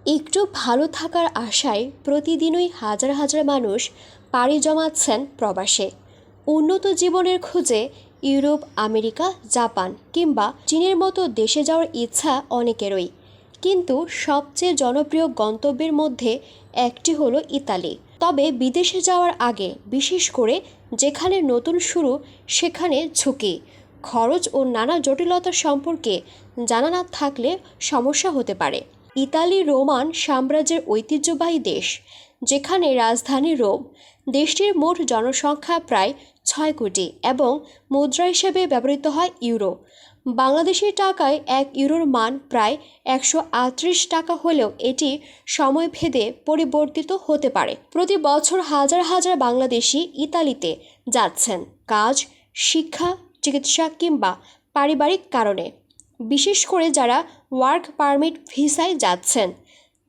একটু ভালো থাকার আশায় প্রতিদিনই হাজার হাজার মানুষ পাড়ি জমাচ্ছেন প্রবাসে। উন্নত জীবনের খোঁজে ইউরোপ, আমেরিকা, জাপান কিংবা চীনের মতো দেশে যাওয়ার ইচ্ছা অনেকেরই। কিন্তু সবচেয়ে জনপ্রিয় গন্তব্যের মধ্যে একটি হলো ইতালি। তবে বিদেশে যাওয়ার আগে, বিশেষ করে যেখানে নতুন শুরু সেখানে ঝুঁকি, খরচ ও নানা জটিলতা সম্পর্কে জানা না থাকলে সমস্যা হতে পারে। ইতালি রোমান সাম্রাজ্যের ঐতিহ্যবাহী দেশ, যেখানে রাজধানী রোম। দেশটির মোট জনসংখ্যা প্রায় 6 কোটি এবং মুদ্রা হিসেবে ব্যবহৃত হয় ইউরো। বাংলাদেশি টাকায় 1 ইউরোর মান প্রায় 138 টাকা হলেও এটি সময়ভেদে পরিবর্তিত হতে পারে। প্রতি বছর হাজার হাজার বাংলাদেশি ইতালিতে যাচ্ছেন কাজ, শিক্ষা, চিকিৎসা কিংবা পারিবারিক কারণে। বিশেষ করে যারা ওয়ার্ক পারমিট ভিসায় যাচ্ছেন,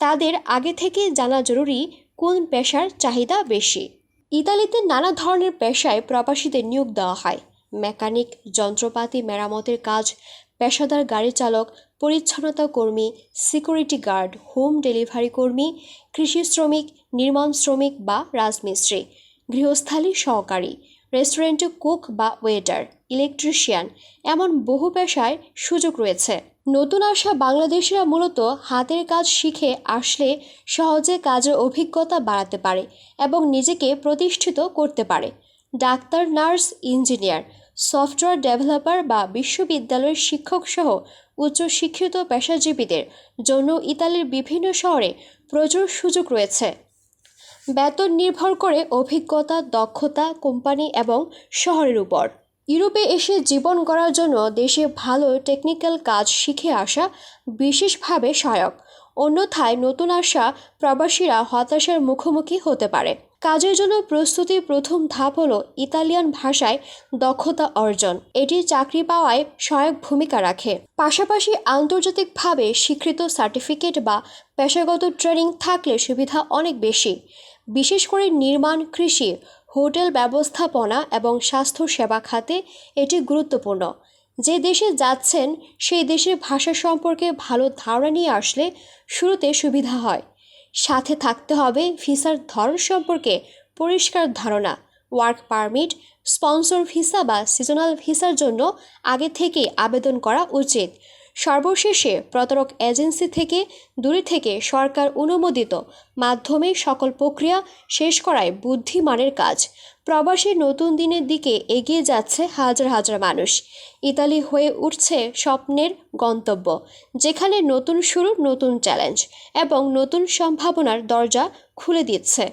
তাদের আগে থেকে জানা জরুরি কোন পেশার চাহিদা বেশি। ইতালিতে নানা ধরনের পেশায় প্রবাসীদের নিয়োগ দেওয়া হয়। মেকানিক, যন্ত্রপাতি মেরামতের কাজ, পেশাদার গাড়ি চালক, পরিচ্ছন্নতা কর্মী, সিকিউরিটি গার্ড, হোম ডেলিভারি কর্মী, কৃষি শ্রমিক, নির্মাণ শ্রমিক বা রাজমিস্ত্রি, গৃহস্থালী সহকারী, রেস্টুরেন্টে কুক বা ওয়েটার, ইলেকট্রিশিয়ান, এমন বহু পেশায় সুযোগ রয়েছে। নতুন আসা বাংলাদেশিরা মূলত হাতের কাজ শিখে আসলে সহজে কাজের অভিজ্ঞতা বাড়াতে পারে এবং নিজেকে প্রতিষ্ঠিত করতে পারে। Doctor, nurse, engineer, software developer বা বিশ্ববিদ্যালয়ের শিক্ষক সহ উচ্চশিক্ষিত পেশাজীবীদের জন্য ইতালির বিভিন্ন শহরে প্রচুর সুযোগ রয়েছে। বেতন নির্ভর করে অভিজ্ঞতা, দক্ষতা, কোম্পানি এবং শহরের উপর। ইউরোপে এসে জীবন গড়ার জন্য দেশে ভালো টেকনিক্যাল কাজ শিখে আসা বিশেষভাবে সহায়ক। অন্যথায় নতুন আসা প্রবাসীরা হতাশার মুখোমুখি হতে পারে। কাজের জন্য প্রস্তুতির প্রথম ধাপ হলো ইতালিয়ান ভাষায় দক্ষতা অর্জন। এটি চাকরি পাওয়ায় সহায়ক ভূমিকা রাখে। পাশাপাশি আন্তর্জাতিকভাবে স্বীকৃত সার্টিফিকেট বা পেশাগত ট্রেনিং থাকলে সুবিধা অনেক বেশি। বিশেষ করে নির্মাণ, কৃষি, হোটেল ব্যবস্থাপনা এবং স্বাস্থ্য সেবা খাতে এটি গুরুত্বপূর্ণ। যে দেশে যাচ্ছেন সেই দেশের ভাষা সম্পর্কে ভালো ধারণা নিয়ে আসলে শুরুতে সুবিধা হয়। সাথে থাকতে হবে ভিসার ধরন সম্পর্কে পরিষ্কার ধারণা। ওয়ার্ক পারমিট, স্পন্সর ভিসা বা সিজনাল ভিসার জন্য আগে থেকে আবেদন করা উচিত। সর্বশেষে প্রতারক এজেন্সি থেকে দূরে থেকে সরকার অনুমোদিত মাধ্যমে সকল প্রক্রিয়া শেষ করাই বুদ্ধিমানের কাজ। প্রবাসী নতুন দিনের দিকে এগিয়ে যাচ্ছে হাজার হাজার মানুষ। ইতালি হয়ে উঠছে স্বপ্নের গন্তব্য, যেখানে নতুন শুরু, নতুন চ্যালেঞ্জ এবং নতুন সম্ভাবনার দরজা খুলে দিচ্ছে।